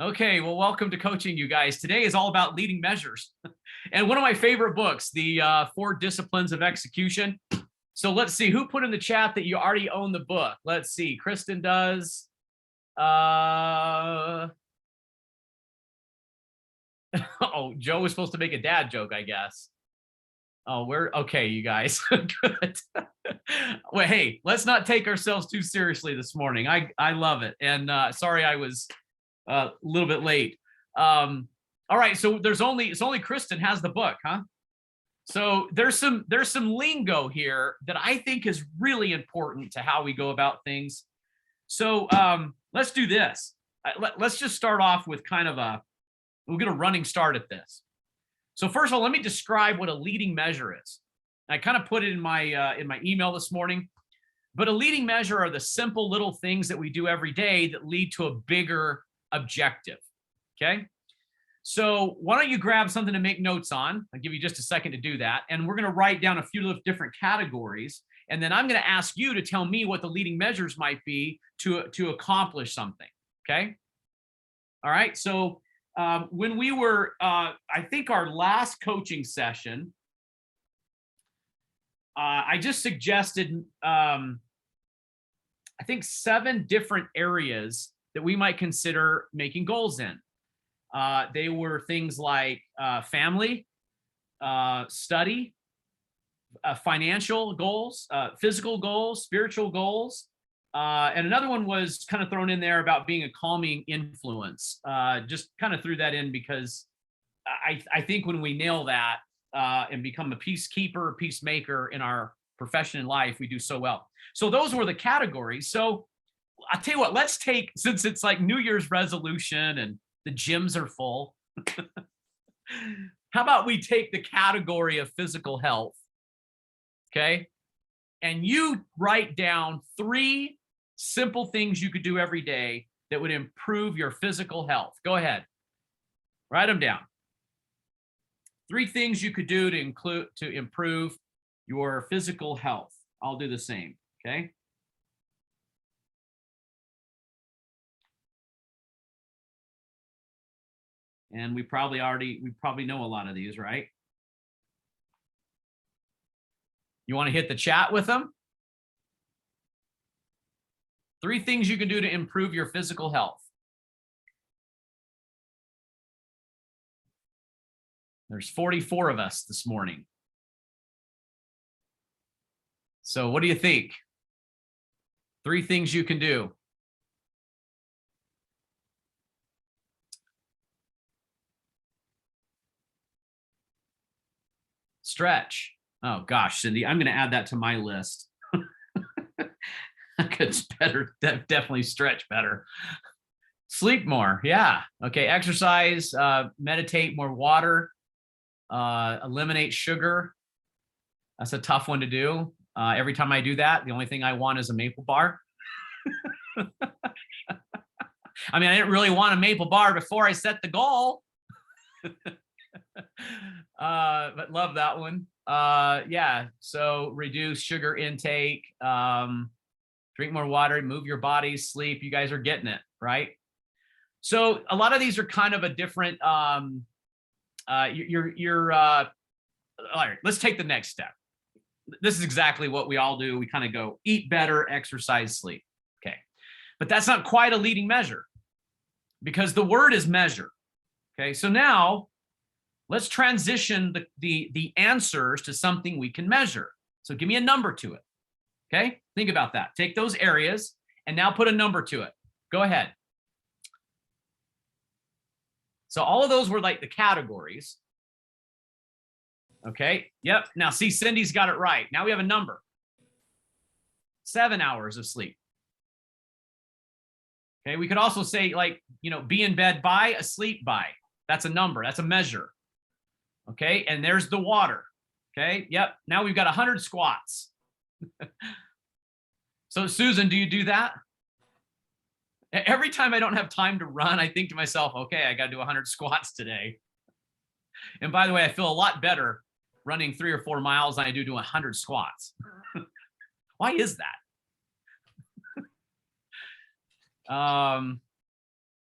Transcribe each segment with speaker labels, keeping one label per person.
Speaker 1: Okay, well, welcome to coaching, you guys. Today is all about leading measures. And one of my favorite books, the 4 Disciplines of Execution. So let's see, who put in the chat that you already own the book? Let's see, Kristen does. Oh, Joe was supposed to make a dad joke, I guess. Oh, we're okay, you guys. Good. Well, hey, let's not take ourselves too seriously this morning. I love it. And sorry I was a little bit late. All right, so it's only Kristen has the book, huh? So there's some lingo here that I think is really important to how we go about things. So let's do this. Let's just start off with we'll get a running start at this. So first of all, let me describe what a leading measure is. I kind of put it in my email this morning, but a leading measure are the simple little things that we do every day that lead to a bigger objective. Okay. So why don't you grab something to make notes on? I'll give you just a second to do that. And we're going to write down a few different categories. And then I'm going to ask you to tell me what the leading measures might be to accomplish something. Okay. All right. So when we were, I think our last coaching session, I just suggested, I think 7 different areas that we might consider making goals in. They were things like family, study, financial goals, physical goals, spiritual goals. And another one was kind of thrown in there about being a calming influence. Just kind of threw that in because I think when we nail that and become a peacekeeper, peacemaker in our profession in life, we do so well. So those were the categories. So I'll tell you what, let's take, since it's like New Year's resolution and the gyms are full, how about we take the category of physical health, okay? And you write down 3 simple things you could do every day that would improve your physical health. Go ahead, write them down. 3 things you could do to improve your physical health. I'll do the same, okay? And we probably know a lot of these, right? You want to hit the chat with them? 3 things you can do to improve your physical health. There's 44 of us this morning. So what do you think? 3 things you can do. Stretch. Oh gosh, Cindy, I'm going to add that to my list. It's better, definitely stretch better. Sleep more, yeah. Okay, exercise, meditate, more water, eliminate sugar. That's a tough one to do. Every time I do that, the only thing I want is a maple bar. I mean, I didn't really want a maple bar before I set the goal. But love that one. Yeah, so reduce sugar intake, drink more water, move your body, sleep. You guys are getting it, right? So a lot of these are kind of a different, all right, let's take the next step. This is exactly what we all do. We kind of go eat better, exercise, sleep. Okay. But that's not quite a leading measure because the word is measure. Okay. So now let's transition the answers to something we can measure. So give me a number to it. Okay. Think about that. Take those areas and now put a number to it. Go ahead. So all of those were like the categories. Okay. Yep. Now see, Cindy's got it right. Now we have a number. 7 hours of sleep. Okay. We could also say like, be in bed by, asleep by. That's a number. That's a measure. Okay. And there's the water. Okay. Yep. Now we've got 100 squats. So Susan, do you do that? Every time I don't have time to run, I think to myself, okay, I got to do 100 squats today. And by the way, I feel a lot better running 3 or 4 miles than I do 100 squats. Why is that?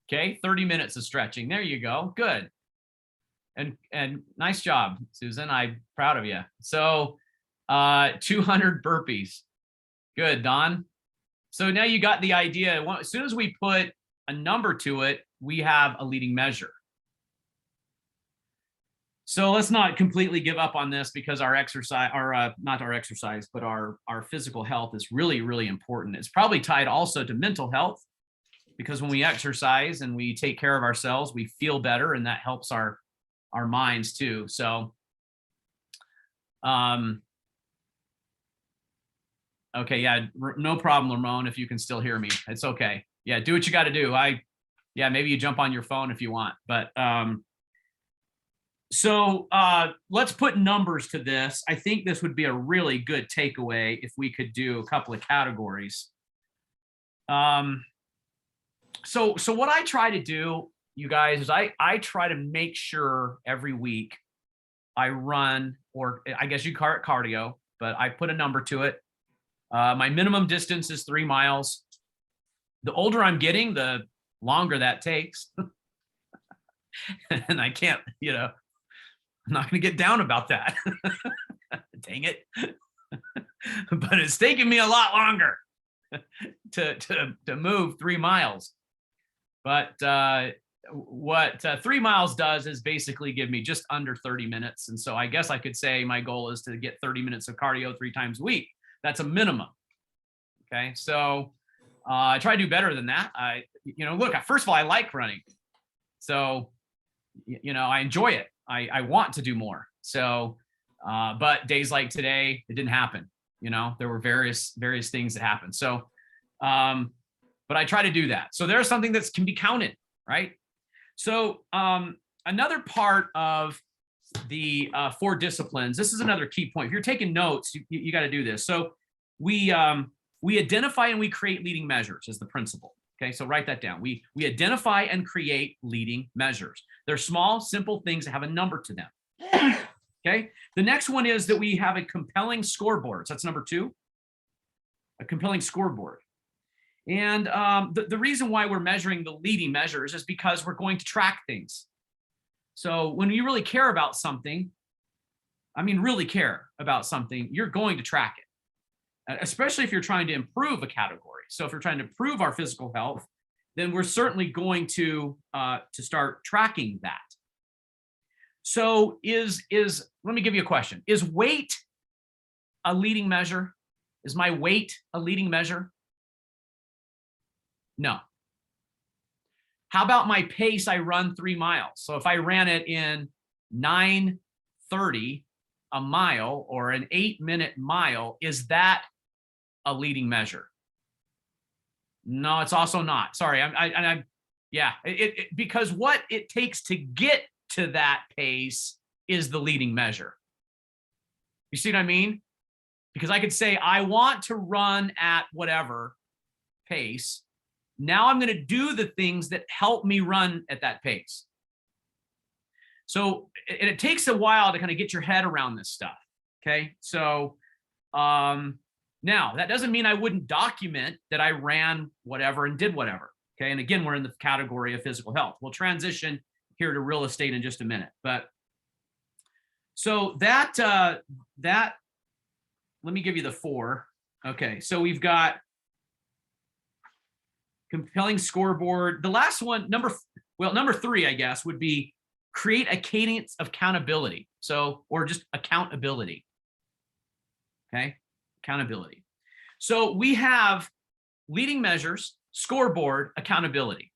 Speaker 1: Okay, 30 minutes of stretching. There you go. Good. And nice job, Susan. I'm proud of you. So 200 burpees. Good, Don. So now you got the idea. As soon as we put a number to it, we have a leading measure. So let's not completely give up on this, because our exercise, not our exercise, but our physical health is really, really important. It's probably tied also to mental health, because when we exercise and we take care of ourselves, we feel better, and that helps our minds too. So, okay, yeah, no problem, Ramon, if you can still hear me. It's okay. Yeah, do what you got to do. Yeah, maybe you jump on your phone if you want, but so let's put numbers to this. I think this would be a really good takeaway if we could do a couple of categories. So what I try to do, you guys, is I try to make sure every week I run, or I guess you call it cardio, but I put a number to it. My minimum distance is 3 miles. The older I'm getting, the longer that takes. And I can't, I'm not going to get down about that. Dang it. But it's taking me a lot longer to move 3 miles. But what 3 miles does is basically give me just under 30 minutes. And so I guess I could say my goal is to get 30 minutes of cardio 3 times a week. That's a minimum. Okay. So I try to do better than that. Look, first of all, I like running. So, I enjoy it. I want to do more. So, but days like today, it didn't happen. There were various things that happened. So, but I try to do that. So there's something that can be counted, right? So another part of the 4 disciplines, this is another key point. If you're taking notes, you got to do this. So we identify and we create leading measures is the principle. Okay, so write that down. We identify and create leading measures. They're small, simple things that have a number to them. Okay, the next one is that we have a compelling scoreboard. So that's number 2, a compelling scoreboard. And the reason why we're measuring the leading measures is because we're going to track things. So when you really care about something, really care about something, you're going to track it, especially if you're trying to improve a category. So if you're trying to improve our physical health, then we're certainly going to start tracking that. So let me give you a question. Is weight a leading measure? Is my weight a leading measure? No. How about my pace? I run 3 miles. So if I ran it in 9:30 a mile, or an 8-minute mile, is that a leading measure? No, it's also not. Sorry, because what it takes to get to that pace is the leading measure. You see what I mean? Because I could say I want to run at whatever pace. Now I'm going to do the things that help me run at that pace. So it takes a while to kind of get your head around this stuff. Okay. So now that doesn't mean I wouldn't document that I ran whatever and did whatever. Okay. And again, we're in the category of physical health. We'll transition here to real estate in just a minute. But so that let me give you the 4. Okay. So we've got compelling scoreboard. The last one, number 3, I guess, would be create a cadence of accountability. So, or just accountability. Okay, accountability. So we have leading measures, scoreboard, accountability.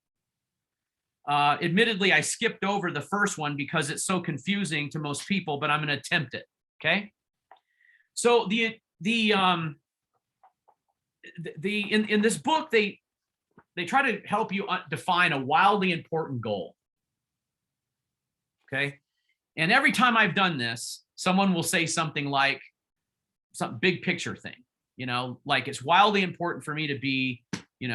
Speaker 1: Admittedly, I skipped over the first one because it's so confusing to most people, but I'm going to attempt it. Okay. So in this book, they try to help you define a wildly important goal. Okay. And every time I've done this, someone will say something like some big picture thing, like it's wildly important for me to be,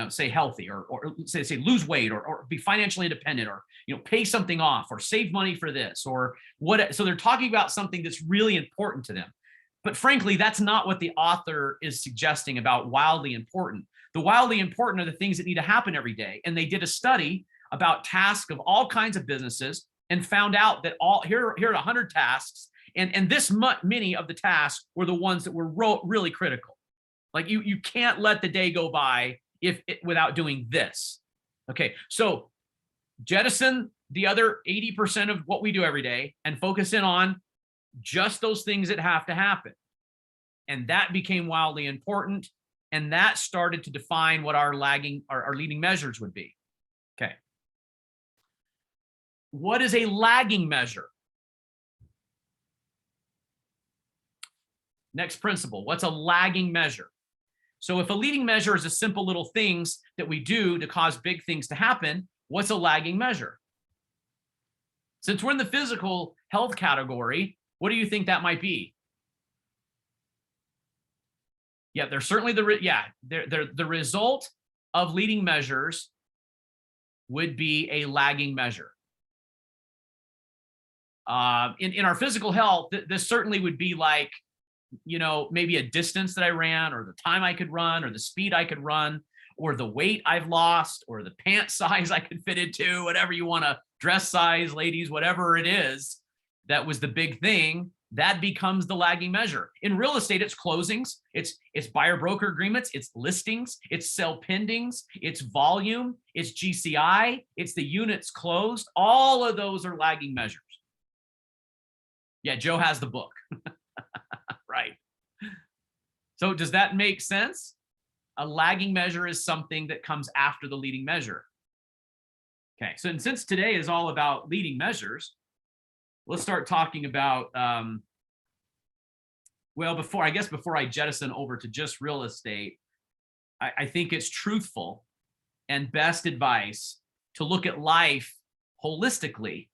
Speaker 1: say healthy, or say lose weight, or be financially independent, or, pay something off, or save money for this, or what. So they're talking about something that's really important to them. But frankly, that's not what the author is suggesting about wildly important. The wildly important are the things that need to happen every day. And they did a study about tasks of all kinds of businesses and found out that here are 100 tasks, and this many of the tasks were the ones that were really critical. Like you can't let the day go by without doing this. Okay, so jettison the other 80% of what we do every day and focus in on just those things that have to happen. And that became wildly important. And that started to define what our leading measures would be. Okay. What is a lagging measure? Next principle. What's a lagging measure? So if a leading measure is a simple little things that we do to cause big things to happen, what's a lagging measure? Since we're in the physical health category, what do you think that might be? Yeah, there's certainly the result of leading measures would be a lagging measure. In our physical health, this certainly would be like, maybe a distance that I ran, or the time I could run, or the speed I could run, or the weight I've lost, or the pant size I could fit into, whatever you want to, dress size, ladies, whatever it is, that was the big thing. That becomes the lagging measure. In real estate, it's closings, it's buyer broker agreements, it's listings, it's sell pendings, it's volume, it's GCI, it's the units closed. All of those are lagging measures. Yeah, Joe has the book. Right. So does that make sense? A lagging measure is something that comes after the leading measure. Okay, so and since today is all about leading measures, let's start talking about, before I jettison over to just real estate, I think it's truthful and best advice to look at life holistically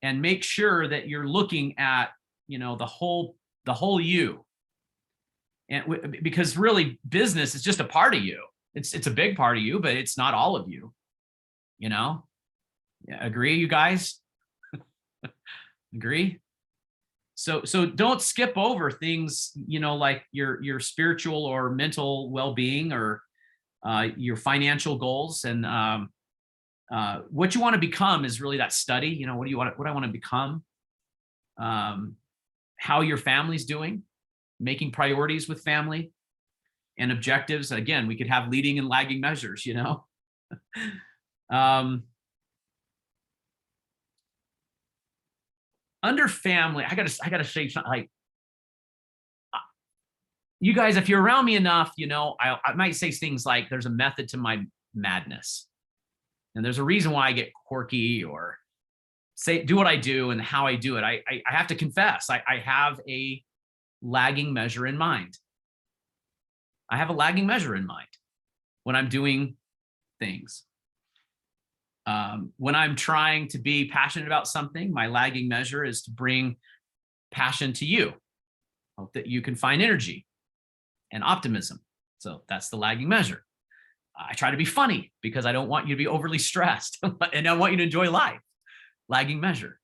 Speaker 1: and make sure that you're looking at, the whole you. And because really business is just a part of you. It's a big part of you, but it's not all of you. Yeah, agree, you guys? Agree? So don't skip over things, like your spiritual or mental well-being, or your financial goals, and what you want to become is really that study. What I want to become, how your family's doing, making priorities with family and objectives. Again, we could have leading and lagging measures, under family, I gotta say something. Like, you guys, if you're around me enough, I might say things like, there's a method to my madness, and there's a reason why I get quirky or do what I do and how I do it. I have to confess, I have a lagging measure in mind. I have a lagging measure in mind when I'm doing things. When I'm trying to be passionate about something, my lagging measure is to bring passion to you. Hope that you can find energy and optimism. So that's the lagging measure. I try to be funny because I don't want you to be overly stressed and I want you to enjoy life. Lagging measure.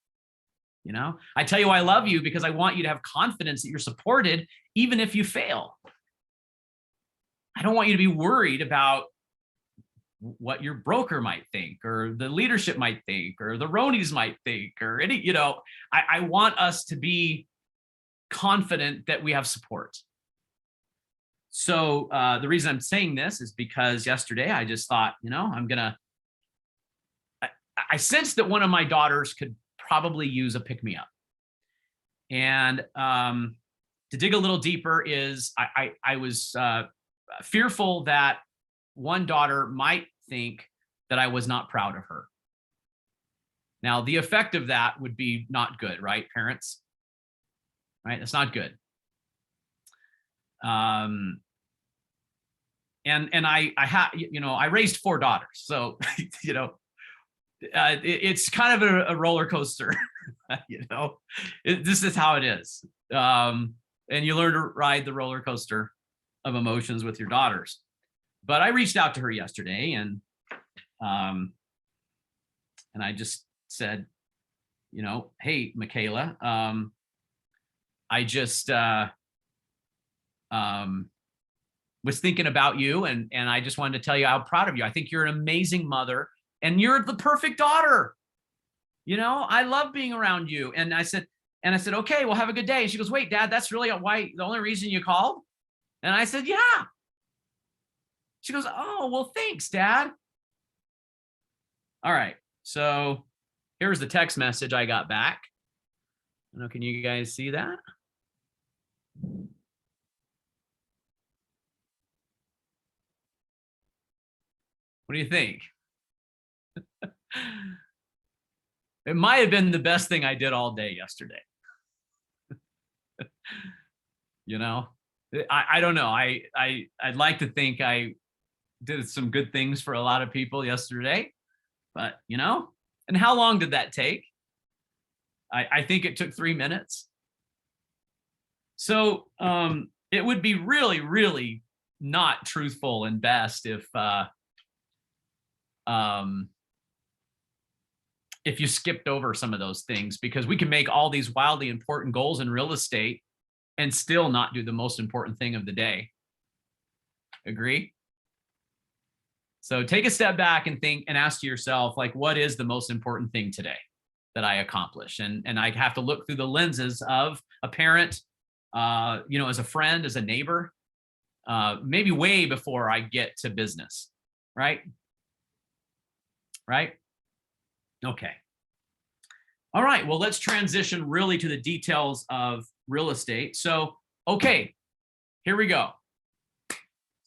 Speaker 1: I tell you I love you because I want you to have confidence that you're supported even if you fail. I don't want you to be worried about what your broker might think, or the leadership might think, or the Ronies might think, or I want us to be confident that we have support. So the reason I'm saying this is because yesterday I just thought, I sensed that one of my daughters could probably use a pick-me-up. And to dig a little deeper is I was fearful that one daughter might think that I was not proud of her. Now, the effect of that would be not good, right, parents? Right? That's not good. And I raised 4 daughters, so it's kind of a roller coaster. This is how it is, and you learn to ride the roller coaster of emotions with your daughters. But I reached out to her yesterday, and I just said, hey, Michaela, I just was thinking about you, and I just wanted to tell you how proud of you. I think you're an amazing mother, and you're the perfect daughter. You know, I love being around you. And I said, okay, well, have a good day. And she goes, wait, Dad, that's really why the only reason you called? And I said, yeah. She goes, oh, well, thanks, Dad. All right. So here's the text message I got back. I don't know, can you guys see that? What do you think? It might have been the best thing I did all day yesterday. You know, I don't know. I'd like to think I did some good things for a lot of people yesterday, but you know, and how long did that take? I think it took 3 minutes. So it would be really, really not truthful and best if you skipped over some of those things, because we can make all these wildly important goals in real estate and still not do the most important thing of the day. Agree? So take a step back and think and ask yourself, like, what is the most important thing today that I accomplish? And I have to look through the lenses of a parent, you know, as a friend, as a neighbor, maybe way before I get to business, right? Right? Okay. All right. Well, let's transition really to the details of real estate. So, okay, here we go.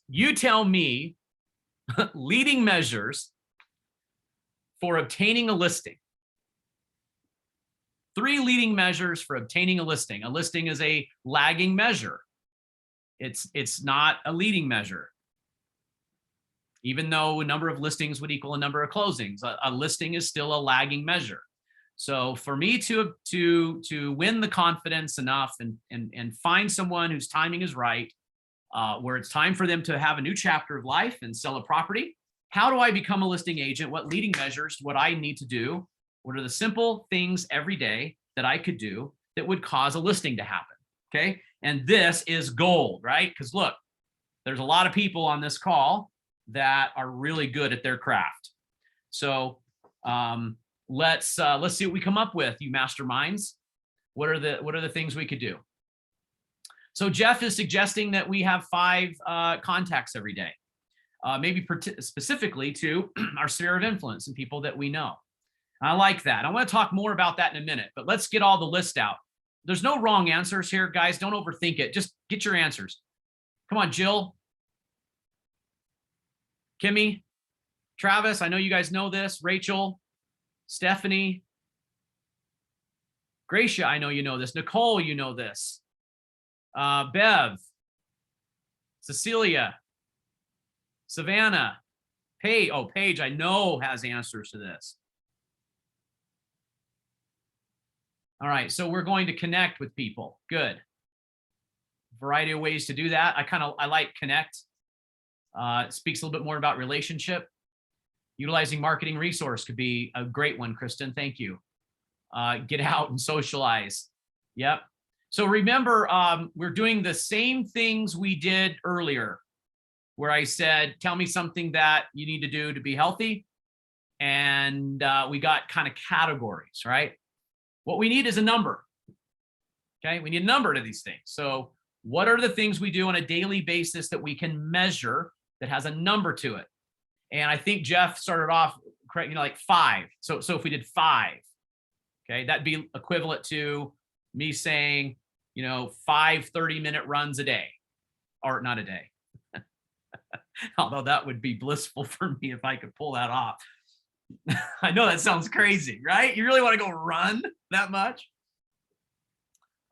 Speaker 1: You tell me leading measures for obtaining a listing. 3 leading measures for obtaining a listing. A listing is a lagging measure. It's not a leading measure. Even though a number of listings would equal a number of closings, a listing is still a lagging measure. So for me to win the confidence enough and find someone whose timing is right, where it's time for them to have a new chapter of life and sell a property, how do I become a listing agent? What leading measures would I need to do? What are the simple things every day that I could do that would cause a listing to happen? Okay. And this is gold, right? Because look, there's a lot of people on this call that are really good at their craft. So let's see what we come up with, you masterminds. What are the things we could do? So Jeff is suggesting that we have 5 contacts every day, maybe specifically to our sphere of influence and people that we know. I like that. I want to talk more about that in a minute, but let's get all the list out. There's no wrong answers here, guys. Don't overthink it. Just get your answers. Come on, Jill, Kimmy, Travis, I know you guys know this. Rachel, Stephanie, Gracia, I know you know this. Nicole, you know this. Bev, Cecilia, Savannah, Paige. Oh, Paige, I know has answers to this. All right, so we're going to connect with people. Good. Variety of ways to do that. I like connect. It speaks a little bit more about relationship. Utilizing marketing resource could be a great one, Kristen. Thank you. Get out and socialize. Yep. So remember, we're doing the same things we did earlier, where I said, tell me something that you need to do to be healthy. And we got kind of categories, right? What we need is a number. Okay. We need a number to these things. So what are the things we do on a daily basis that we can measure that has a number to it? And I think Jeff started off, you know, like 5. So if we did 5, okay, that'd be equivalent to me saying, you know, 5 30-minute runs a day, or not a day. Although that would be blissful for me if I could pull that off. I know that sounds crazy, right? You really want to go run that much?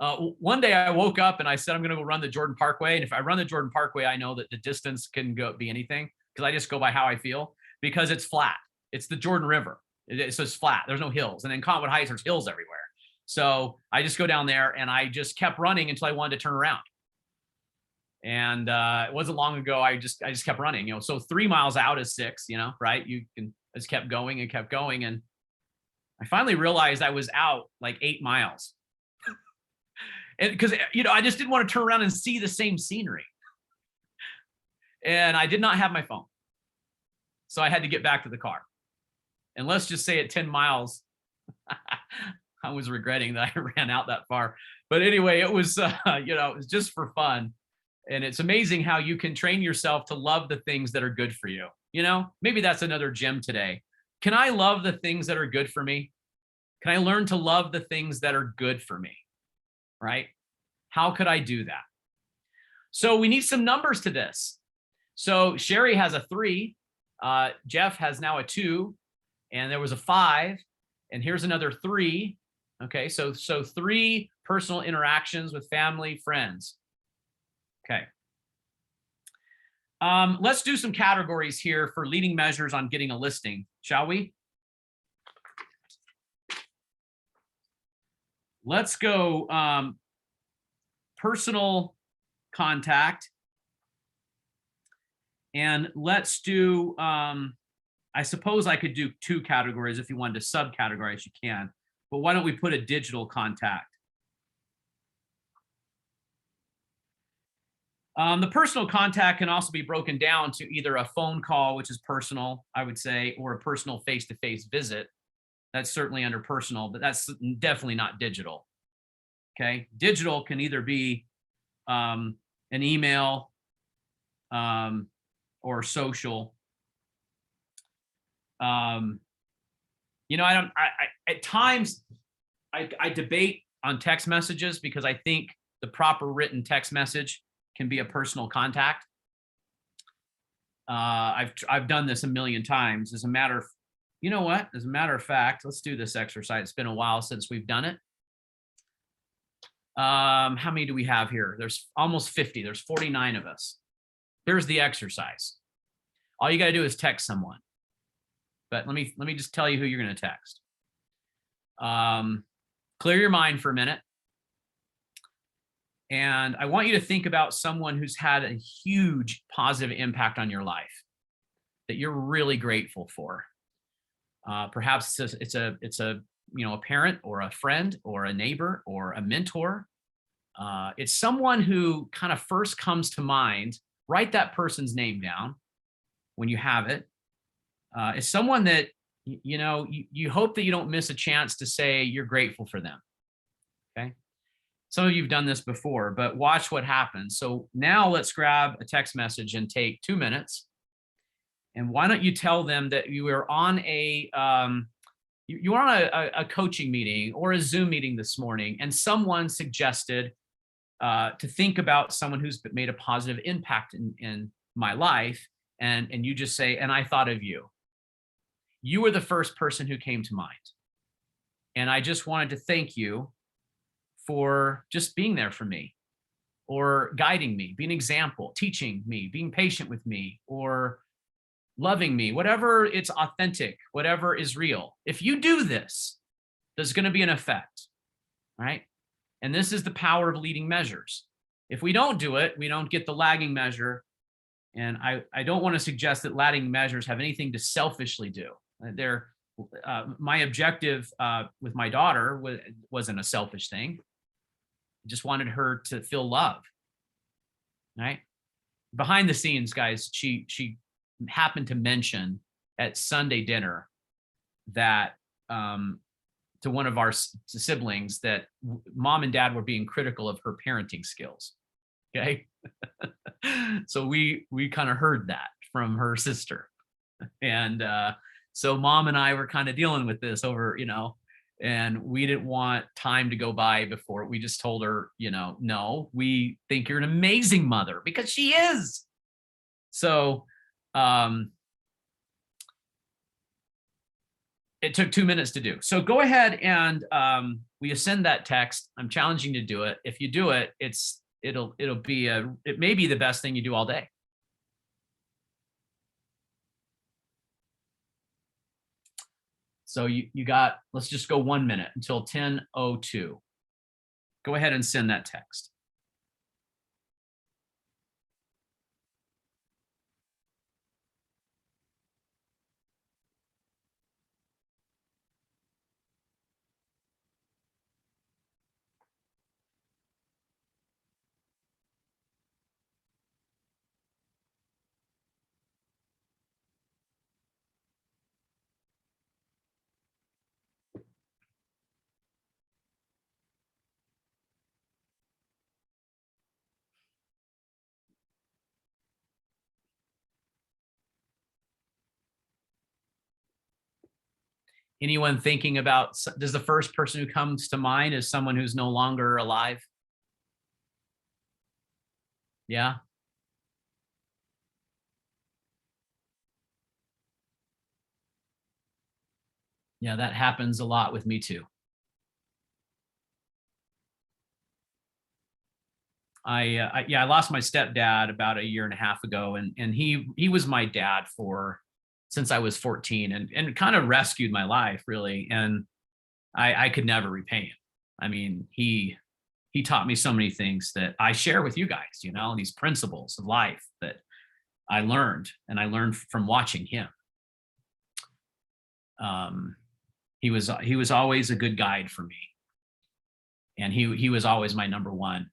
Speaker 1: One day I woke up and I said, I'm going to go run the Jordan Parkway. And if I run the Jordan Parkway, I know that the distance can be anything, because I just go by how I feel, because it's flat. It's the Jordan River. So it's flat. There's no hills. And in Cottonwood Heights, there's hills everywhere. So I just go down there and I just kept running until I wanted to turn around. And it wasn't long ago. I just kept running, you know, so 3 miles out is 6, you know, right? I just kept going and kept going. And I finally realized I was out like 8 miles. And because, you know, I just didn't want to turn around and see the same scenery. And I did not have my phone. So I had to get back to the car. And let's just say at 10 miles, I was regretting that I ran out that far. But anyway, it was, it was just for fun. And it's amazing how you can train yourself to love the things that are good for you. Maybe that's another gem today. Can I love the things that are good for me? Can I learn to love the things that are good for me? Right? How could I do that? So we need some numbers to this. So Sherry has a 3. Jeff has now a 2. And there was a 5. And here's another 3. Okay, so 3 personal interactions with family, friends. Okay. Let's do some categories here for leading measures on getting a listing, shall we? Let's go personal contact. And let's do, I suppose I could do 2 categories. If you wanted to subcategorize, you can. But why don't we put a digital contact? The personal contact can also be broken down to either a phone call, which is personal, I would say, or a personal face-to-face visit. That's certainly under personal, but that's definitely not digital. Okay. Digital can either be an email or social. At times I debate on text messages because I think the proper written text message can be a personal contact. I've done this a million times. As a matter of fact, let's do this exercise. It's been a while since we've done it. How many do we have here? There's almost 50. There's 49 of us. Here's the exercise. All you got to do is text someone. But let me just tell you who you're going to text. Clear your mind for a minute. And I want you to think about someone who's had a huge positive impact on your life that you're really grateful for. Perhaps it's a parent or a friend or a neighbor or a mentor. It's someone who kind of first comes to mind. Write that person's name down when you have it. It's someone that you hope that you don't miss a chance to say you're grateful for them. Okay. Some of you've done this before, but watch what happens. So now let's grab a text message and take 2 minutes. And why don't you tell them that you were on a coaching meeting or a Zoom meeting this morning, and someone suggested to think about someone who's made a positive impact in my life, and you just say, and I thought of you. You were the first person who came to mind, and I just wanted to thank you for just being there for me, or guiding me, being an example, teaching me, being patient with me, or loving me, whatever. It's authentic, whatever is real. If you do this, there's going to be an effect, right? And this is the power of leading measures. If we don't do it, we don't get the lagging measure. And I don't want to suggest that lagging measures have anything to selfishly do. My objective with my daughter wasn't a selfish thing. I just wanted her to feel love, right? Behind the scenes, guys, she happened to mention at Sunday dinner that to one of our siblings that mom and dad were being critical of her parenting skills. Okay. So we kind of heard that from her sister. And so mom and I were kind of dealing with this over, and we didn't want time to go by before we just told her, no, we think you're an amazing mother, because she is. So it took 2 minutes to do. So go ahead and we send that text. I'm challenging you to do it. If you do it, it may be the best thing you do all day. So you got, let's just go 1 minute until 10:02. Go ahead and send that text. Anyone thinking about, does the first person who comes to mind is someone who's no longer alive? Yeah. Yeah, that happens a lot with me too. Yeah, I lost my stepdad about a year and a half ago, and he was my dad for since I was 14, and kind of rescued my life really, and I could never repay him. I mean, he taught me so many things that I share with you guys, you know, these principles of life that I learned, and I learned from watching him. Um, he was always a good guide for me, and he was always my number one.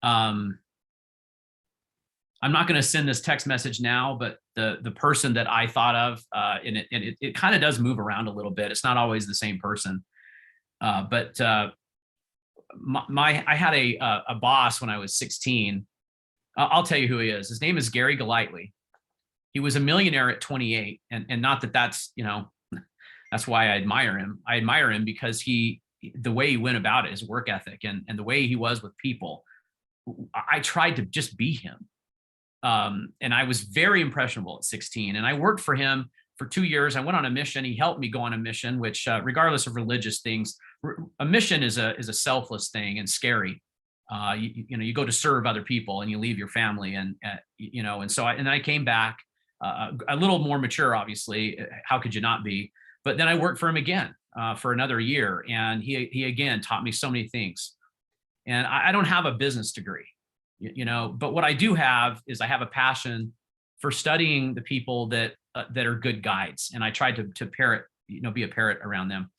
Speaker 1: Um, I'm not going to send this text message now, but the person that I thought of, and it kind of does move around a little bit. It's not always the same person, but I had a boss when I was 16. I'll tell you who he is. His name is Gary Golightly. He was a millionaire at 28, and not that that's, you know, that's why I admire him. I admire him because the way he went about it, his work ethic, and the way he was with people. I tried to just be him. And I was very impressionable at 16. And I worked for him for 2 years. I went on a mission. He helped me go on a mission, which, regardless of religious things, a mission is a selfless thing and scary. You know, you go to serve other people and you leave your family, and you know, and so I came back a little more mature, obviously. How could you not be? But then I worked for him again for another year, and he again taught me so many things. And I don't have a business degree, you know, but what I do have is I have a passion for studying the people that are good guides, and I tried to parrot, you know, be a parrot around them.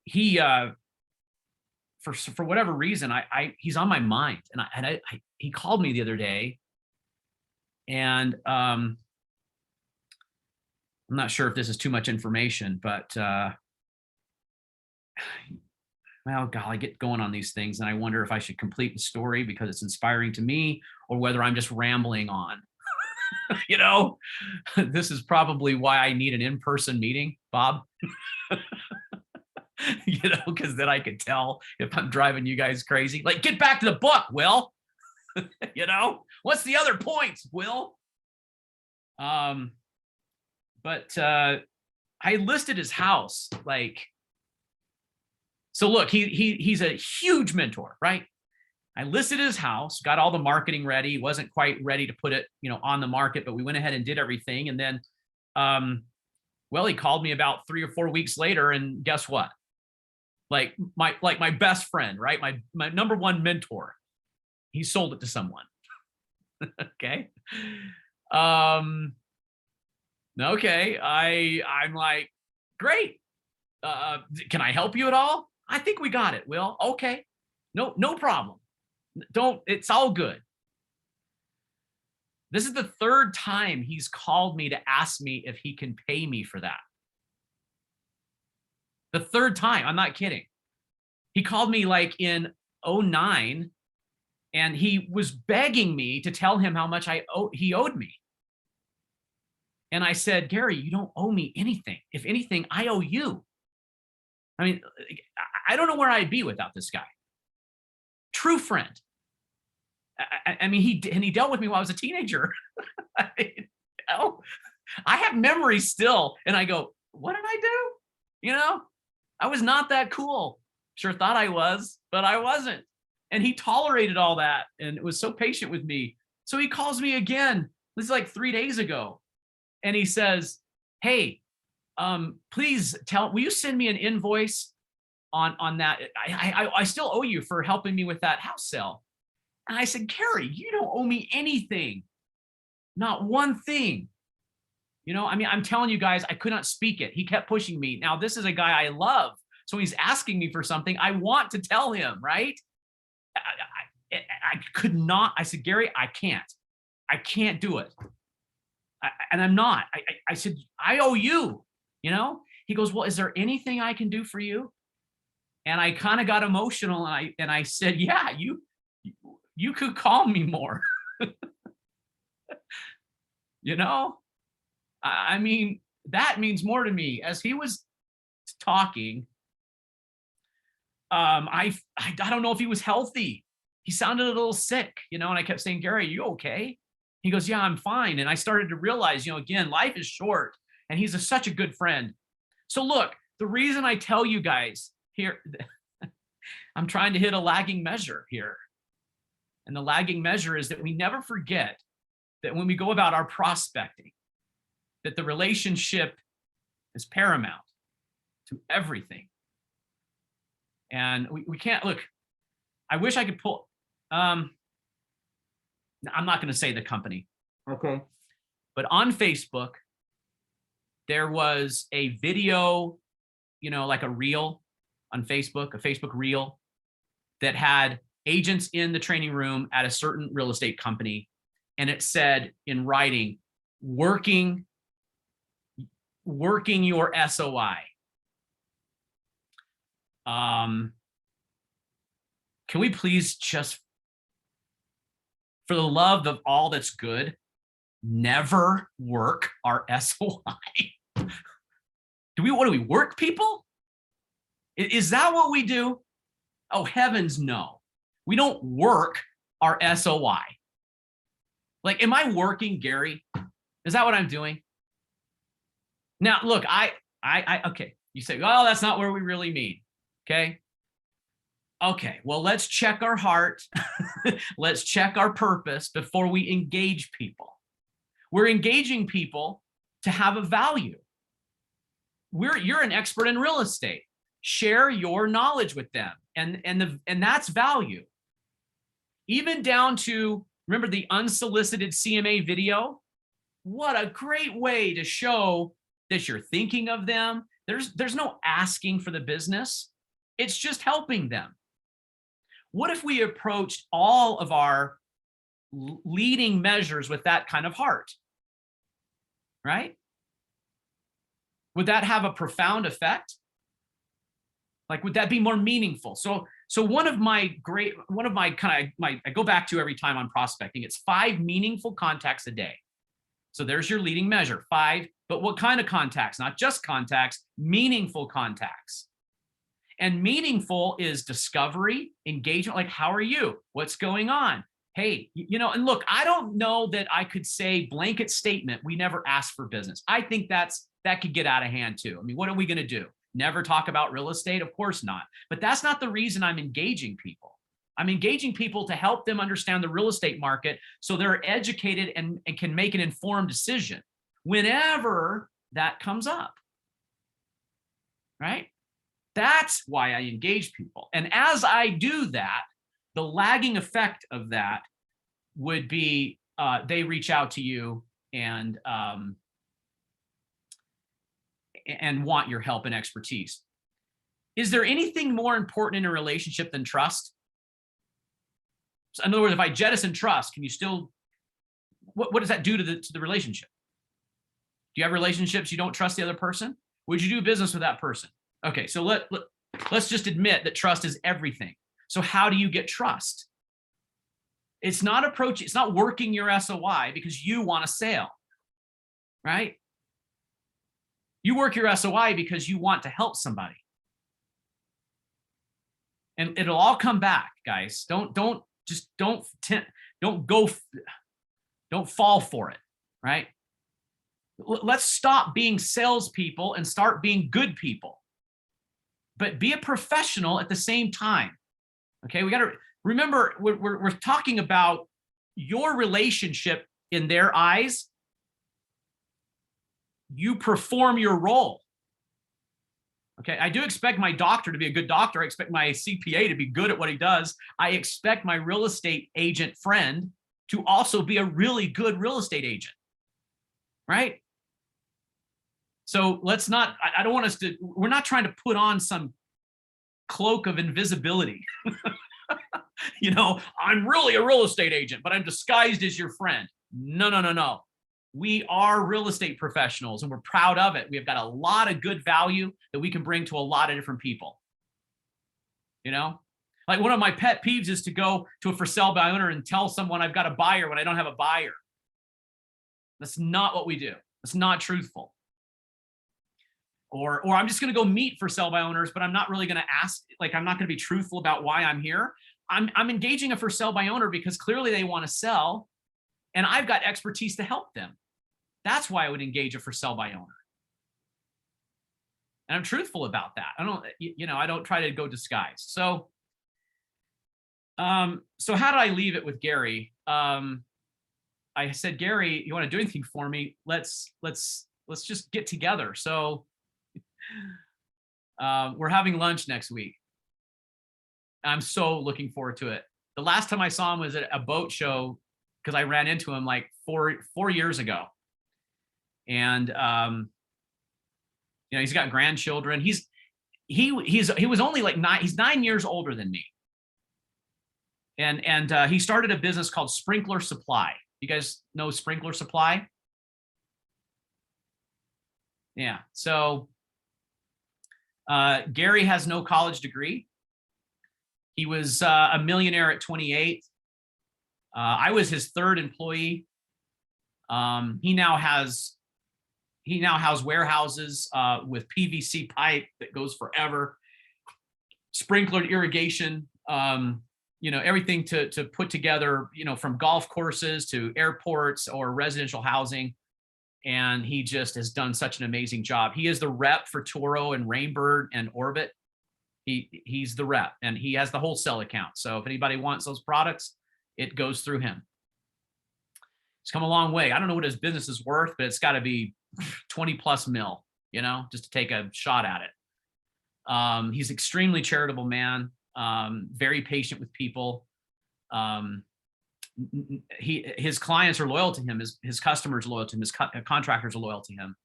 Speaker 1: He For whatever reason, he's on my mind, and he called me the other day, and I'm not sure if this is too much information, but well, God, I get going on these things and I wonder if I should complete the story because it's inspiring to me, or whether I'm just rambling on. You know, this is probably why I need an in-person meeting, Bob. You know, because then I could tell if I'm driving you guys crazy. Like, get back to the book, Will. You know, what's the other points, Will? Um, but I listed his house, like, so look, he's a huge mentor, right? I listed his house, got all the marketing ready, wasn't quite ready to put it, you know, on the market, but we went ahead and did everything. And then, well, he called me about 3 or 4 weeks later, and guess what? Like my best friend, right? My number one mentor. He sold it to someone. Okay. Okay. I'm like, great. Can I help you at all? I think we got it, Will. Okay. No problem. It's all good. This is the third time he's called me to ask me if he can pay me for that. The third time, I'm not kidding. He called me like in '09, and he was begging me to tell him how much he owed me. And I said, Gary, you don't owe me anything. If anything, I owe you. I mean, I don't know where I'd be without this guy. True friend. I mean, he dealt with me while I was a teenager. I mean, you know, I have memories still, and I go, what did I do? You know, I was not that cool. Sure thought I was, but I wasn't. And he tolerated all that and was so patient with me. So he calls me again. This is like 3 days ago. And he says, hey, please will you send me an invoice on that? I still owe you for helping me with that house sale. And I said, Gary, you don't owe me anything. Not one thing. You know, I mean, I'm telling you guys, I could not speak it. He kept pushing me. Now, this is a guy I love. So he's asking me for something. I want to tell him, right? I could not. I said, Gary, I can't do it. And I'm not. I said, I owe you, you know? He goes, well, is there anything I can do for you? And I kind of got emotional, and I said, yeah, you could call me more. You know? I mean, That means more to me. As he was talking, I don't know if he was healthy. He sounded a little sick, and I kept saying, Gary, are you okay? He goes, yeah, I'm fine. And I started to realize, again, life is short, and he's such a good friend. So look, the reason I tell you guys here, I'm trying to hit a lagging measure here. And the lagging measure is that we never forget that when we go about our prospecting, that the relationship is paramount to everything. And we can't, look, I wish I could pull, I'm not going to say the company. Okay. But on Facebook, there was a video, like a reel on Facebook, a Facebook reel that had agents in the training room at a certain real estate company. And it said in writing, working your SOI. Can we please just, for the love of all that's good, never work our SOI? What do we work people? Is that what we do? Oh, heavens, no. We don't work our SOI. Like, am I working, Gary? Is that what I'm doing? Now, look, okay. You say, well, that's not what we really mean. Okay. Okay. Well, let's check our heart. Let's check our purpose before we engage people. We're engaging people to have a value. You're an expert in real estate. Share your knowledge with them, and that's value. Even down to, remember the unsolicited CMA video? What a great way to show that you're thinking of them. There's no asking for the business. It's just helping them. What if we approached all of our leading measures with that kind of heart? Right? Would that have a profound effect? Like, would that be more meaningful? So one of my I go back to every time on prospecting, it's 5 meaningful contacts a day. So there's your leading measure, 5, but what kind of contacts? Not just contacts, meaningful contacts. And meaningful is discovery, engagement, like, how are you? What's going on? Hey, and look, I don't know that I could say blanket statement, we never ask for business. I think that could get out of hand too. I mean, what are we going to do? Never talk about real estate? Of course not. But that's not the reason I'm engaging people. I'm engaging people to help them understand the real estate market so they're educated and can make an informed decision whenever that comes up. Right? That's why I engage people. And as I do that, the lagging effect of that would be they reach out to you and want your help and expertise. Is there anything more important in a relationship than trust? So in other words, if I jettison trust, can you still, what does that do to the relationship? Do you have relationships you don't trust the other person? Would you do business with that person? Okay, so let's just admit that trust is everything. So how do you get trust? It's not working your SOI because you want a sale, right? You work your SOI because you want to help somebody. And it'll all come back, guys. Don't fall for it, right? Let's stop being salespeople and start being good people. But be a professional at the same time. Okay, we got to remember we're talking about your relationship in their eyes. You perform your role. Okay, I do expect my doctor to be a good doctor. I expect my CPA to be good at what he does. I expect my real estate agent friend to also be a really good real estate agent, right? So let's not, I don't want us to, we're not trying to put on some cloak of invisibility. I'm really a real estate agent, but I'm disguised as your friend. No. We are real estate professionals and we're proud of it. We have got a lot of good value that we can bring to a lot of different people. Like one of my pet peeves is to go to a for sale by owner and tell someone I've got a buyer when I don't have a buyer. That's not what we do. That's not truthful. or I'm just going to go meet for sell by owners, but I'm not really going to ask, like, I'm not going to be truthful about why I'm here. I'm engaging a for sell by owner because clearly they want to sell and I've got expertise to help them. That's why I would engage a for sell by owner. And I'm truthful about that. I don't try to go disguised. So how did I leave it with Gary? I said, Gary, you want to do anything for me? Let's just get together. So we're having lunch next week. I'm so looking forward to it. The last time I saw him was at a boat show because I ran into him like four years ago. And he's got grandchildren. He was only like he's 9 years older than me. And he started a business called Sprinkler Supply. You guys know Sprinkler Supply? Yeah. So Gary has no college degree. He was a millionaire at 28. I was his third employee. He now has warehouses with PVC pipe that goes forever, sprinklered irrigation, everything to put together, from golf courses to airports or residential housing. And he just has done such an amazing job. He is the rep for Toro and Rainbird and Orbit. He's the rep, and he has the wholesale account. So if anybody wants those products, it goes through him. He's come a long way. I don't know what his business is worth, but it's got to be 20 plus mil, just to take a shot at it. He's extremely charitable man, very patient with people. His clients are loyal to him. His customers are loyal to him. His contractors are loyal to him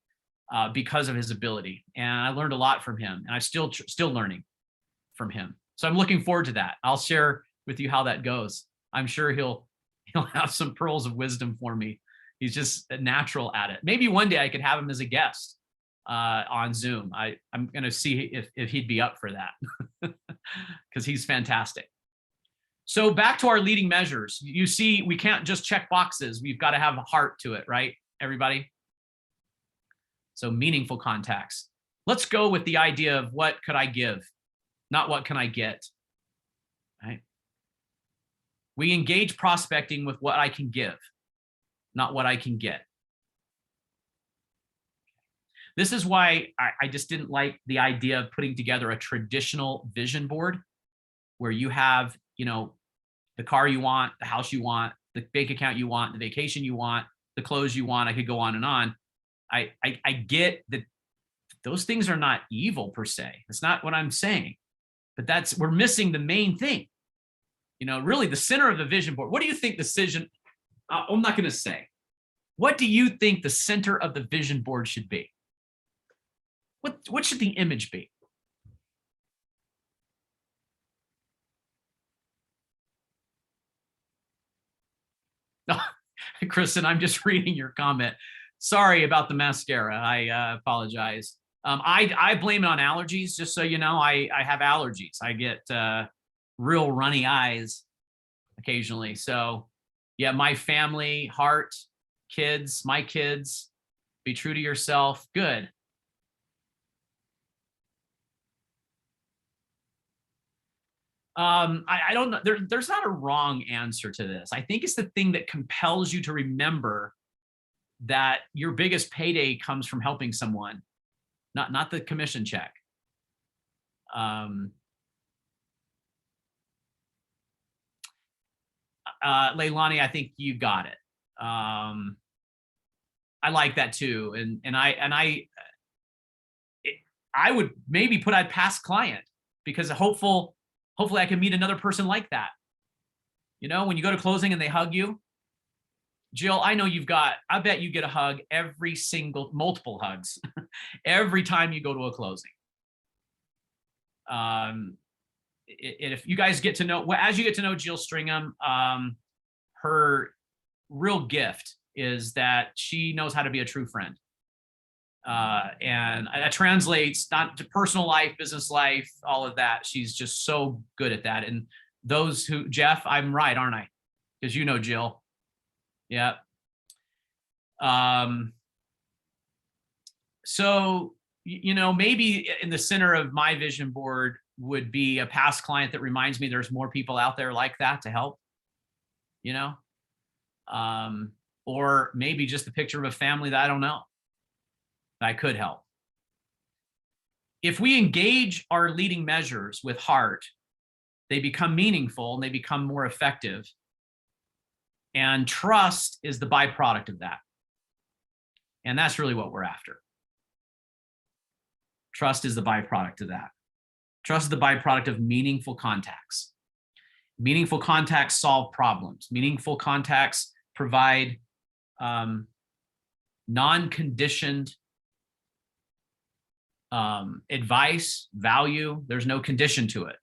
Speaker 1: because of his ability. And I learned a lot from him, and I'm still learning from him. So I'm looking forward to that. I'll share with you how that goes. I'm sure he'll have some pearls of wisdom for me. He's just a natural at it. Maybe one day I could have him as a guest on Zoom. I'm going to see if he'd be up for that because he's fantastic. So back to our leading measures. You see, we can't just check boxes. We've got to have a heart to it, right, everybody? So meaningful contacts. Let's go with the idea of what could I give, not what can I get, right? We engage prospecting with what I can give, not what I can get. This is why I just didn't like the idea of putting together a traditional vision board where you have, the car you want, the house you want, the bank account you want, the vacation you want, the clothes you want. I could go on and on. I get that those things are not evil per se. That's not what I'm saying, but we're missing the main thing. Really the center of the vision board. What do you think I'm not going to say. What do you think the center of the vision board should be? What should the image be? Oh, Kristen, I'm just reading your comment. Sorry about the mascara. I apologize. I blame it on allergies. Just so you know, I have allergies. I get real runny eyes occasionally. So yeah, my family, heart, kids, my kids, be true to yourself. Good. I don't know. There's not a wrong answer to this. I think it's the thing that compels you to remember that your biggest payday comes from helping someone, not the commission check. Leilani, I think you got it. I like that too, and I would maybe put I'd past client because hopefully I can meet another person like that. When you go to closing and they hug you, Jill, I know I bet you get a hug multiple hugs every time you go to a closing. If you guys get to know, as you get to know Jill Stringham, her real gift is that she knows how to be a true friend. And that translates not to personal life, business life, all of that. She's just so good at that. And Jeff, I'm right, aren't I? Because you know Jill. Yeah. So you know, maybe in the center of my vision board would be a past client that reminds me there's more people out there like that to help, you know, or maybe just a picture of a family that I don't know that I could help. If we engage our leading measures with heart, they become meaningful and they become more effective. And trust is the byproduct of that. And that's really what we're after. Trust is the byproduct of that. Trust is the byproduct of meaningful contacts. Meaningful contacts solve problems. Meaningful contacts provide non-conditioned advice, value. There's no condition to it.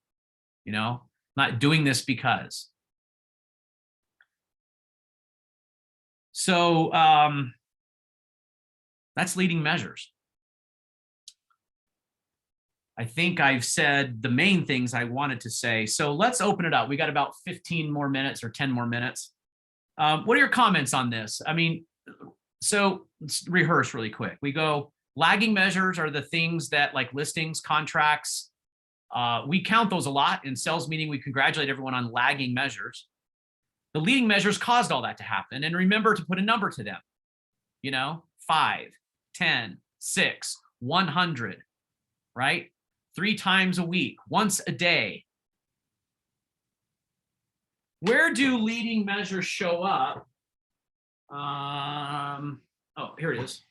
Speaker 1: You know, not doing this because. So that's leading measures. I think I've said the main things I wanted to say. So let's open it up. We got about 15 more minutes or 10 more minutes. What are your comments on this? I mean, so let's rehearse really quick. We go, lagging measures are the things that, like listings, contracts, we count those a lot. In sales meeting, we congratulate everyone on lagging measures. The leading measures caused all that to happen. And remember to put a number to them, you know, 5, 10, 6, 100, right? 3 times a week, once a day. Where do leading measures show up? Oh, here it is.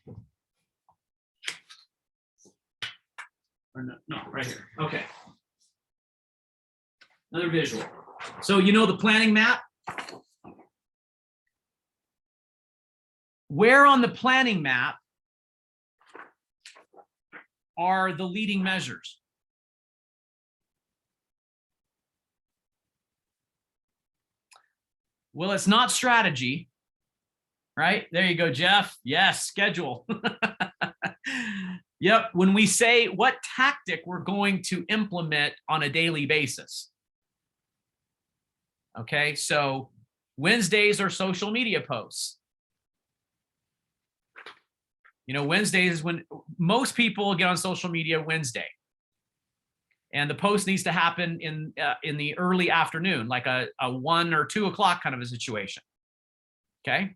Speaker 1: Or no, right here. Okay. Another visual. So you know the planning map? Where on the planning map are the leading measures? Well, it's not strategy, right? There you go, Jeff. Yes, schedule. Yep, when we say what tactic we're going to implement on a daily basis. Okay, so Wednesdays are social media posts. You know, Wednesdays is when most people get on social media Wednesday. And the post needs to happen in the early afternoon, like a 1 or 2 o'clock kind of a situation. Okay.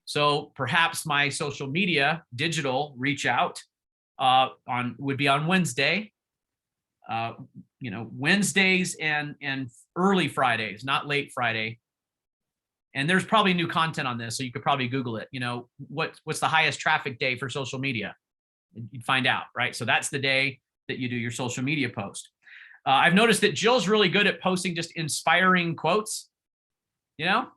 Speaker 1: So perhaps my social media, digital reach out would be on Wednesday. You know, Wednesdays and early Fridays, not late Friday. And there's probably new content on this, so you could probably Google it. You know, what's the highest traffic day for social media? You'd find out, right? So that's the day that you do your social media post. I've noticed that Jill's really good at posting just inspiring quotes, you know,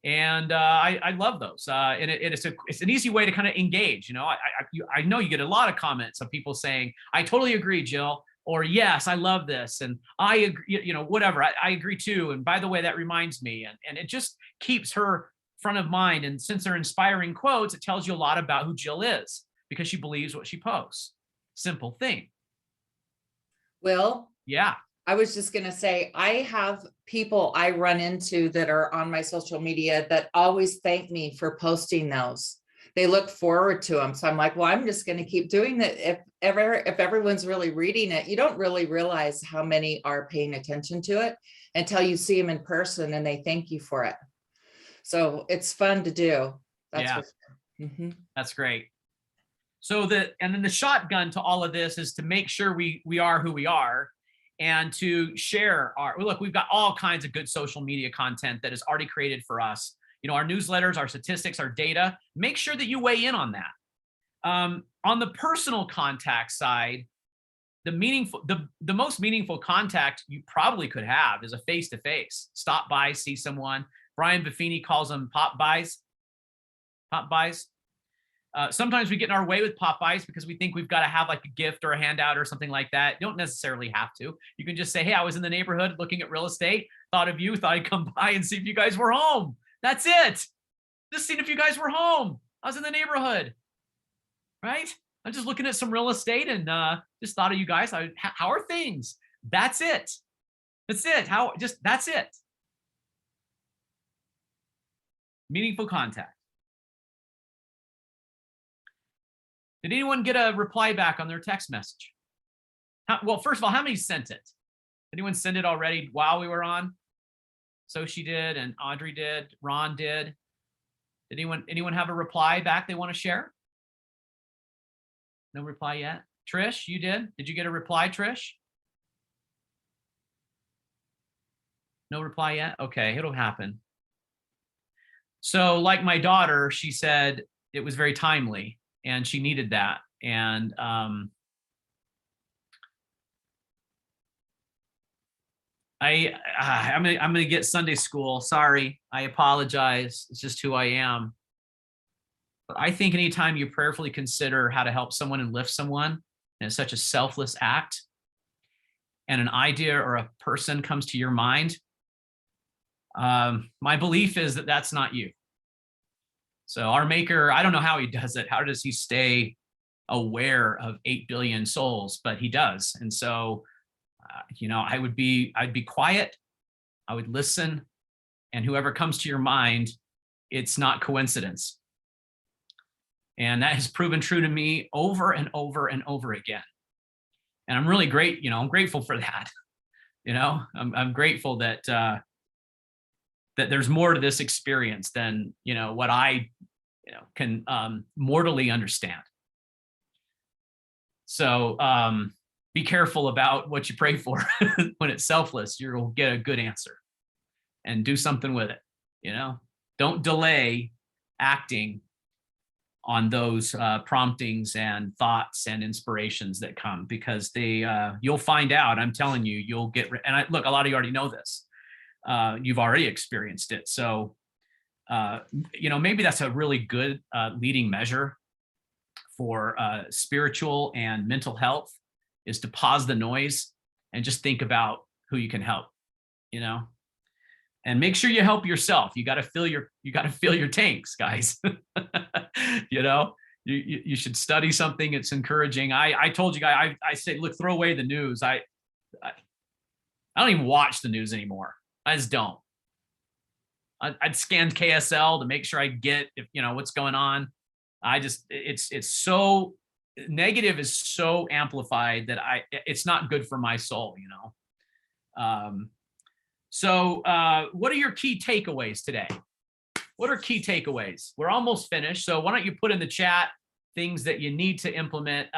Speaker 1: and I love those. And it's an easy way to kind of engage. You know, I know you get a lot of comments of people saying, "I totally agree, Jill," or "Yes, I love this," and "I agree," you know, whatever. I agree too. And by the way, that reminds me, and it just keeps her front of mind. And since they're inspiring quotes, it tells you a lot about who Jill is because she believes what she posts. Simple thing.
Speaker 2: Will?
Speaker 1: Yeah.
Speaker 2: I was just going to say, I have people I run into that are on my social media that always thank me for posting those. They look forward to them. So I'm like, well, I'm just going to keep doing that. If everyone's really reading it, you don't really realize how many are paying attention to it until you see them in person and they thank you for it. So it's fun to do. That's
Speaker 1: yeah.
Speaker 2: Mm-hmm.
Speaker 1: That's great. So and then the shotgun to all of this is to make sure we are who we are and to share look, we've got all kinds of good social media content that is already created for us. You know, our newsletters, our statistics, our data. Make sure that you weigh in on that. On the personal contact side, the most meaningful contact you probably could have is a face-to-face. Stop by, see someone. Brian Buffini calls them pop buys. Pop buys. Sometimes we get in our way with pop buys because we think we've got to have like a gift or a handout or something like that. You don't necessarily have to. You can just say, "Hey, I was in the neighborhood looking at real estate, thought of you, thought I'd come by and see if you guys were home." That's it. Just seeing if you guys were home. I was in the neighborhood, right? I'm just looking at some real estate and just thought of you guys. How are things? That's it. That's it. That's it. Meaningful contact. Did anyone get a reply back on their text message? Well, first of all, how many sent it? Anyone send it already while we were on? So she did, and Audrey did, Ron did. Did anyone have a reply back they want to share? No reply yet. Trish, you did? Did you get a reply, Trish? No reply yet? Okay, it'll happen. So like my daughter, she said it was very timely and she needed that. And I'm gonna get Sunday school. Sorry, I apologize. It's just who I am. But I think anytime you prayerfully consider how to help someone and lift someone, and it's such a selfless act, and an idea or a person comes to your mind, my belief is that that's not you. So our maker, I don't know how he does it. How does he stay aware of 8 billion souls? But he does. And so, I'd be quiet. I would listen. And whoever comes to your mind, it's not coincidence. And that has proven true to me over and over and over again. And I'm really great. I'm grateful for that. I'm grateful that that there's more to this experience than what I can mortally understand. So be careful about what you pray for. When it's selfless, you'll get a good answer, and do something with it. Don't delay acting on those promptings and thoughts and inspirations that come, because you'll find out. I'm telling you, you'll get. And look, a lot of you already know this. You've already experienced it. So, maybe that's a really good leading measure for spiritual and mental health, is to pause the noise and just think about who you can help, and make sure you help yourself. You got to fill your tanks, guys. You should study something. It's encouraging. I told you guys, I say, look, throw away the news. I don't even watch the news anymore. I just don't. I'd scan KSL to make sure I get what's going on. It's so negative, is so amplified that it's not good for my soul. So what are your key takeaways today? What are key takeaways? We're almost finished. So why don't you put in the chat things that you need to implement?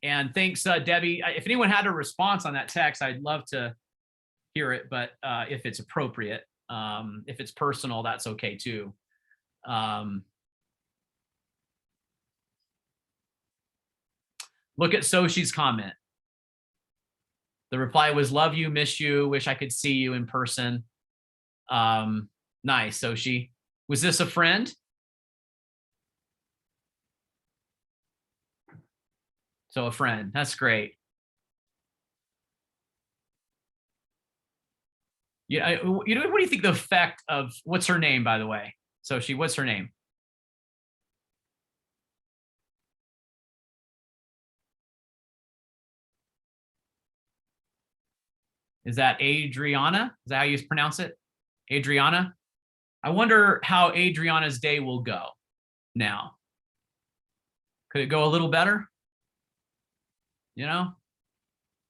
Speaker 1: And thanks, Debbie. If anyone had a response on that text, I'd love to hear it, but if it's appropriate, if it's personal, that's okay too. Look at Soshi's comment. The reply was, love you, miss you, wish I could see you in person. Nice, Soshi. Was this a friend? So a friend, that's great. Yeah, what do you think the effect of, what's her name, by the way? Soshi, what's her name? Is that Adriana? Is that how you pronounce it? Adriana? I wonder how Adriana's day will go now. Could it go a little better?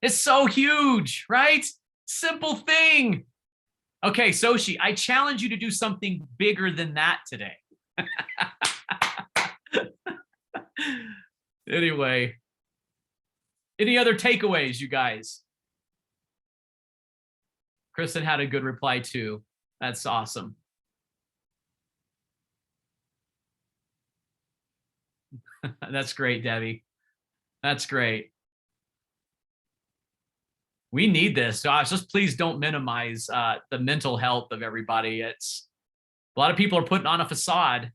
Speaker 1: It's so huge, right? Simple thing. Okay, Soshi, I challenge you to do something bigger than that today. Anyway, any other takeaways, you guys? Kristen had a good reply too. That's awesome. That's great, Debbie. That's great. We need this. Gosh, just please don't minimize the mental health of everybody. It's a lot of people are putting on a facade,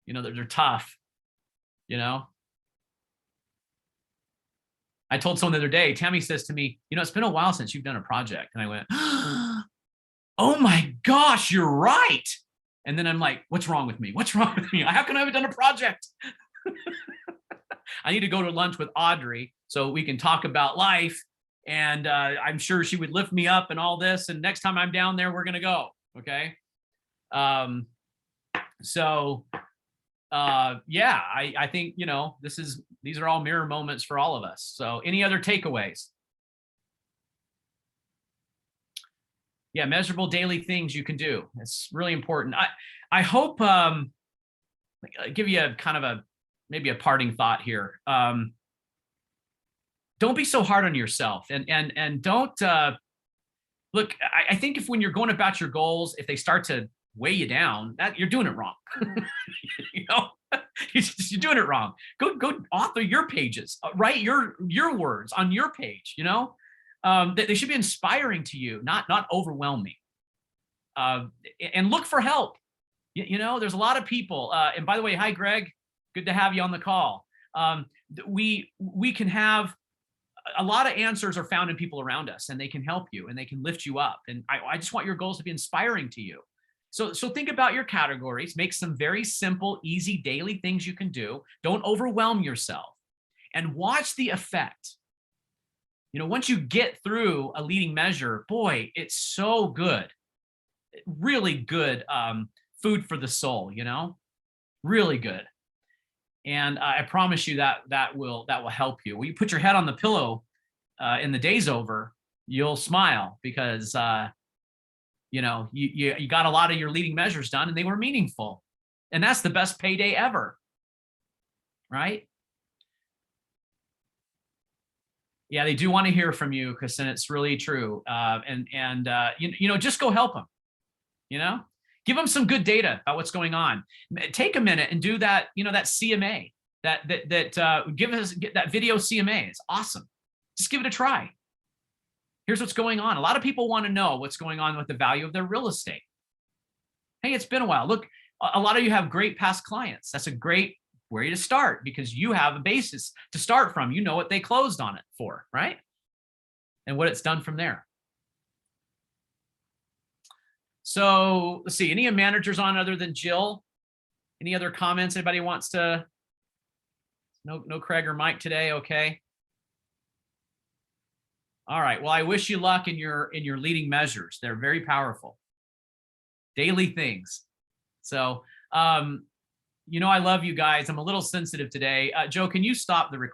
Speaker 1: they're tough, I told someone the other day, Tammy says to me, it's been a while since you've done a project. And I went, oh my gosh, you're right. And then I'm like, what's wrong with me? What's wrong with me? How can I have done a project? I need to go to lunch with Audrey so we can talk about life. And I'm sure she would lift me up and all this. And next time I'm down there, we're going to go. Okay. So Yeah, I think, these are all mirror moments for all of us. So any other takeaways? Yeah, measurable daily things you can do. It's really important. I hope I give you a kind of a maybe a parting thought here. Don't be so hard on yourself, and don't look. I think if when you're going about your goals, if they start to weigh you down, that you're doing it wrong. you know, you're doing it wrong. Go author your pages, write your words on your page. They should be inspiring to you, not overwhelming. And look for help. There's a lot of people. And by the way, hi Greg, good to have you on the call. We can have a lot of answers are found in people around us, and they can help you and they can lift you up. And I just want your goals to be inspiring to you. So think about your categories, make some very simple, easy daily things you can do. Don't overwhelm yourself, and watch the effect. Once you get through a leading measure, boy, it's so good. Really good food for the soul, really good. And I promise you that will help you. When you put your head on the pillow and the day's over, you'll smile because you got a lot of your leading measures done and they were meaningful. And that's the best payday ever, right? Yeah, they do want to hear from you, Kristen. It's really true. Just go help them. Give them some good data about what's going on. Take a minute and do that. That CMA. Get that video CMA. It's awesome. Just give it a try. Here's what's going on. A lot of people want to know what's going on with the value of their real estate. Hey, it's been a while. Look, a lot of you have great past clients. That's a great way to start because you have a basis to start from. You know what they closed on it for, right? And what it's done from there. So let's see, any managers on other than Jill? Any other comments? Anybody wants to? No Craig or Mike today. Okay. All right. Well, I wish you luck in your leading measures. They're very powerful. Daily things. So, I love you guys. I'm a little sensitive today. Joe, can you stop the recording?